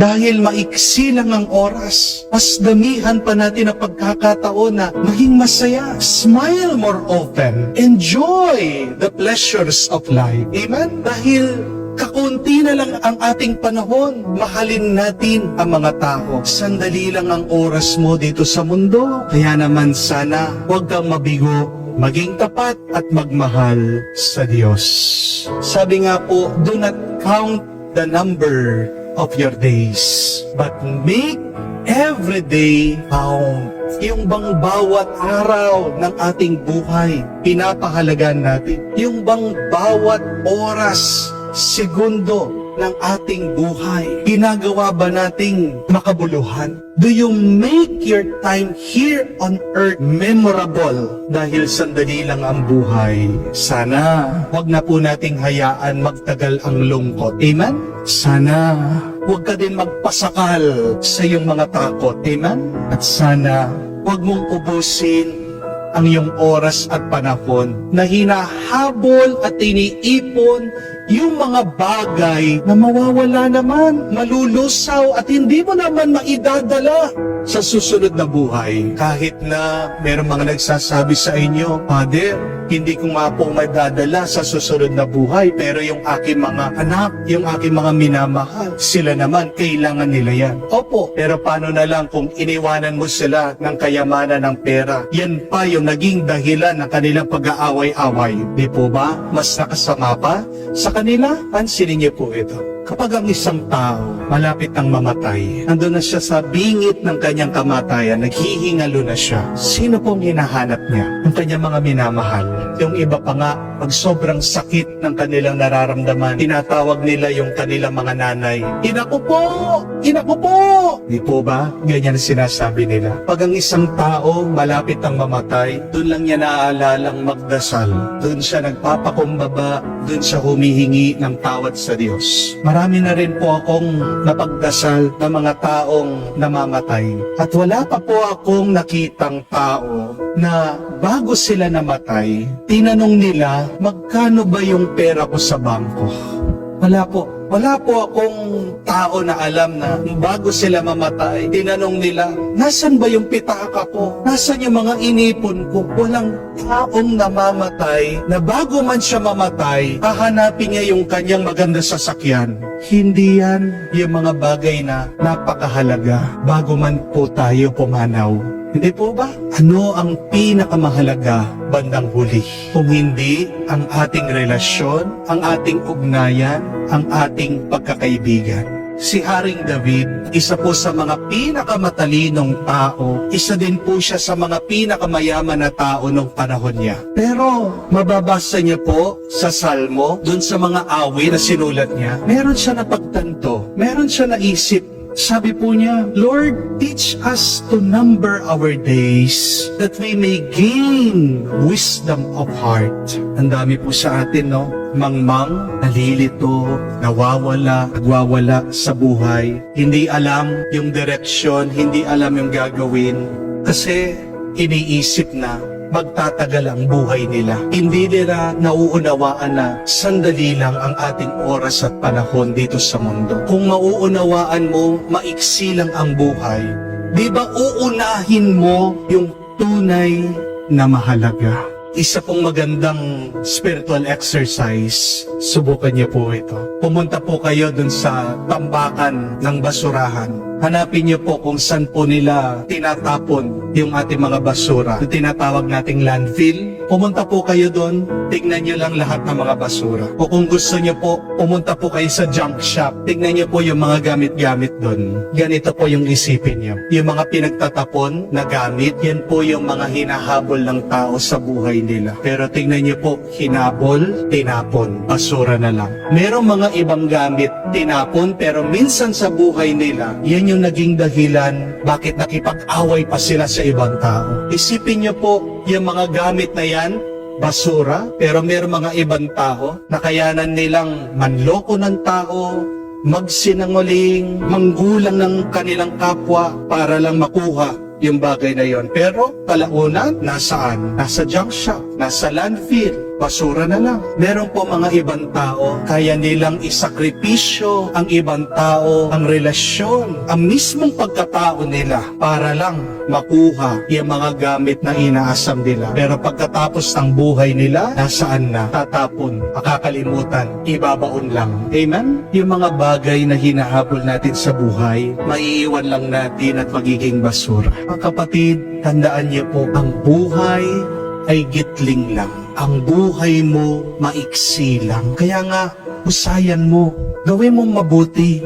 Dahil maiksi lang ang oras, mas damihan pa natin ang pagkakataon na maging masaya. Smile more often. Enjoy the pleasures of life. Amen? Dahil kakunti na lang ang ating panahon. Mahalin natin ang mga tao. Sandali lang ang oras mo dito sa mundo. Kaya naman sana, huwag kang mabigo. Maging tapat at magmahal sa Diyos. Sabi nga po, do not count the number of your days, but make every day count. Yung bang bawat araw ng ating buhay, pinapahalagan natin. Yung bang bawat oras, segundo ng ating buhay, ginagawa ba nating makabuluhan? Do you make your time here on earth memorable? Dahil sandali lang ang buhay. Sana, wag na po nating hayaan magtagal ang lungkot. Amen? Sana, wag ka din magpasakal sa iyong mga takot. Amen? At sana, wag mong ubusin ang iyong oras at panahon na hinahabol at iniipon yung mga bagay na mawawala naman, malulusaw at hindi mo naman maidadala sa susunod na buhay. Kahit na mayroong mga nagsasabi sa inyo, Father, hindi ko nga po madadala sa susunod na buhay, pero yung aking mga anak, yung aking mga minamahal, sila naman, kailangan nila yan. Opo, pero paano na lang kung iniwanan mo sila ng kayamanan ng pera? Yan pa yung naging dahilan ng kanilang pag-aaway-away. Di po ba? Mas nakasama pa sa kanila? Pansinin niyo po ito. Kapag ang isang tao malapit ang mamatay, nandun na siya sa bingit ng kanyang kamatayan, naghihingalo na siya. Sino pong hinahanap niya? Ang kanyang mga minamahal. Yung iba pa nga, pag sobrang sakit ng kanilang nararamdaman, tinatawag nila yung kanilang mga nanay. Ina ko po! Ina ko po! Di po ba? Ganyan sinasabi nila. Pag ang isang tao malapit ang mamatay, doon lang niya naaalalang magdasal. Doon siya nagpapakumbaba, doon siya humihingi ng tawad sa Diyos. Marami na rin po akong napagdasal ng mga taong namamatay. At wala pa po akong nakitang tao na bago sila namatay, tinanong nila, magkano ba yung pera ko sa bangko? Wala po. Wala po akong tao na alam na bago sila mamatay, tinanong nila, nasan ba yung pitaka ko? Nasan yung mga inipon ko? Walang taong namamatay na bago man siya mamatay, hahanapin niya yung kanyang maganda sasakyan. Hindi yan yung mga bagay na napakahalaga bago man po tayo pumanaw. Hindi po ba? Ano ang pinakamahalaga bandang huli? Kung hindi ang ating relasyon, ang ating ugnayan, ang ating pagkakaibigan. Si Haring David, isa po sa mga pinakamatalinong tao, isa din po siya sa mga pinakamayaman na tao nung panahon niya. Pero mababasa niya po sa Salmo, dun sa mga awit na sinulat niya, meron siya napagtanto, meron siya naisip. Sabi po niya, Lord, teach us to number our days that we may gain wisdom of heart. Ang dami po sa atin, no? Mangmang, nalilito, nawawala, nagwawala sa buhay. Hindi alam yung direksyon, hindi alam yung gagawin. Kasi iniisip na magtatagal ang buhay nila. Hindi nila nauunawaan na sandali lang ang ating oras at panahon dito sa mundo. Kung mauunawaan mo, maiksi lang ang buhay. Di ba uunahin mo yung tunay na mahalaga? Isa pong magandang spiritual exercise, subukan niyo po ito. Pumunta po kayo dun sa tambakan ng basurahan. Hanapin niyo po kung saan po nila tinatapon yung ating mga basura. Yung tinatawag nating landfill. Pumunta po kayo doon, tignan niyo lang lahat ng mga basura. O kung gusto niyo po, pumunta po kayo sa junk shop. Tignan niyo po yung mga gamit-gamit doon. Ganito po yung isipin niyo. Yung mga pinagtatapon na gamit, yan po yung mga hinahabol ng tao sa buhay nila. Pero tignan niyo po, hinabol, tinapon, basura na lang. Merong mga ibang gamit, tinapon, pero minsan sa buhay nila, yan yung naging dahilan bakit nakipag-away pa sila sa ibang tao. Isipin niyo po, yung mga gamit na yan, basura, pero merong mga ibang tao na kayanan nilang manloko ng tao, magsinungaling, manggulang ng kanilang kapwa para lang makuha yung bagay na yon. Pero kalaunan, nasaan? Nasa junk shop, nasa landfill. basura na lang. Meron po mga ibang tao, kaya nilang isakripisyo ang ibang tao, ang relasyon, ang mismong pagkatao nila para lang makuha yung mga gamit na inaasam nila. Pero pagkatapos ng buhay nila, nasaan na? Tatapon, makakalimutan, ibabaon lang. Amen? Yung mga bagay na hinahabol natin sa buhay, maiiwan lang natin at magiging basura. Mga kapatid, tandaan niyo po, ang buhay ay gitling lang. Ang buhay mo maiksi lang. Kaya nga, husayan mo, gawin mong mabuti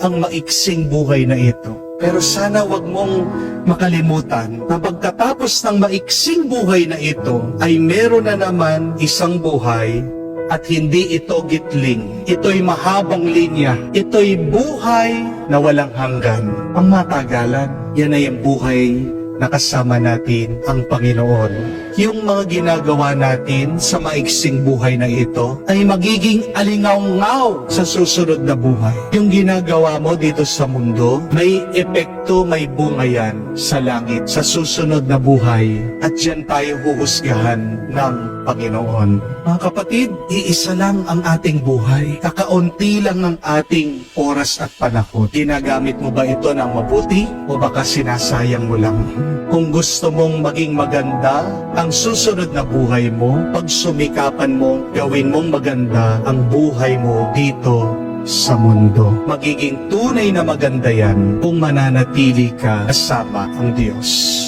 ang maiksing buhay na ito. Pero sana wag mong makalimutan na pagkatapos ng maiksing buhay na ito, ay meron na naman isang buhay at hindi ito gitling. Ito'y mahabang linya. Ito'y buhay na walang hanggan. Ang matagalan, yan ay ang buhay na kasama natin ang Panginoon. Yung mga ginagawa natin sa maiksing buhay na ito ay magiging alingaw-ngaw sa susunod na buhay. Yung ginagawa mo dito sa mundo, may epekto, may bunga yan sa langit, sa susunod na buhay. At dyan tayo huhusgahan ng Panginoon. Mga kapatid, iisa lang ang ating buhay. Kakaunti lang ang ating oras at panahon. Ginagamit mo ba ito ng mabuti o baka sinasayang mo lang? Kung gusto mong maging maganda ang susunod na buhay mo, pagsumikapan mo, gawin mong maganda ang buhay mo dito sa mundo. Magiging tunay na maganda yan kung mananatili ka kasama ang Diyos.